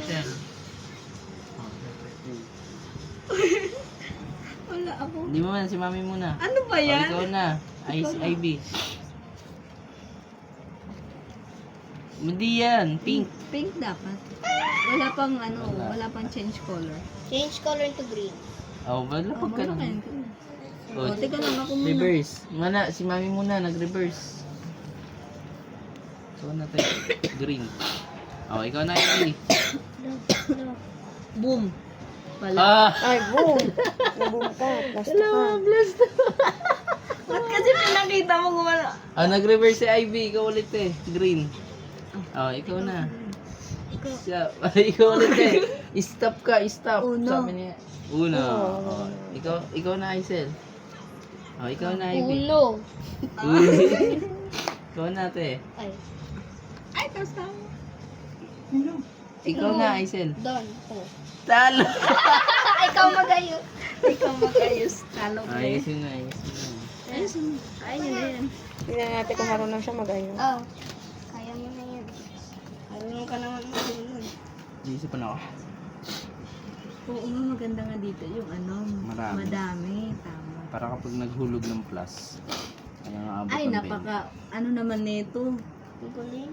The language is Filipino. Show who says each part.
Speaker 1: Isel.
Speaker 2: Wala ako.
Speaker 1: Hindi mo man, si mami muna.
Speaker 2: Ano ba yan?
Speaker 1: Ikaw na. Ivy. Hindi yan. Pink.
Speaker 2: Pink dapat. Wala pang wala pang change color.
Speaker 3: Change color to green.
Speaker 1: Oh, wala pag ka naman.
Speaker 2: Oh, teka lang ako muna.
Speaker 1: Reverse. Mana, si mami muna, nag-reverse. So, na tayo. Green. Oh, ikaw na, Ivy.
Speaker 2: Boom. Wala.
Speaker 1: Ah!
Speaker 4: Ay, boom. Naboom ka. Plasta ka.
Speaker 2: Blast. Ba't kasi pinakita mo gumana?
Speaker 1: Ah, nag-reverse si Ivy. Ikaw ulit eh. Green. Oh, ikaw na. Ikaw ulit eh. Stop ka, stop.
Speaker 2: Uno.
Speaker 1: Sabi niya. Uno. Oh, ikaw na, Isel. Oh, ikaw na, Ivy.
Speaker 3: Uno.
Speaker 1: Uy. Ikaw na, te.
Speaker 3: Ay.
Speaker 2: Ay, tapos tama.
Speaker 1: Ikaw na, Isel.
Speaker 3: Don. Oh.
Speaker 1: Talo.
Speaker 3: Ikaw magayo.
Speaker 2: Ikaw mag-ayos. Talo ko.
Speaker 1: Ayusin na, ayusin na.
Speaker 2: Ayusin mo. Ayun na yan.
Speaker 4: Tingnan natin kung marunong siya mag-ayun.
Speaker 3: Oh. Kaya mo na yan. Marunong ka naman mag-ayun.
Speaker 1: Iisipan ako.
Speaker 2: Oo nga, maganda nga dito yung
Speaker 1: Marami.
Speaker 2: madami. Tama.
Speaker 1: Para kapag naghulog ng plus, kaya nga abot
Speaker 2: Ay,
Speaker 1: ng
Speaker 2: napaka, ano naman nito.
Speaker 3: Ang galing.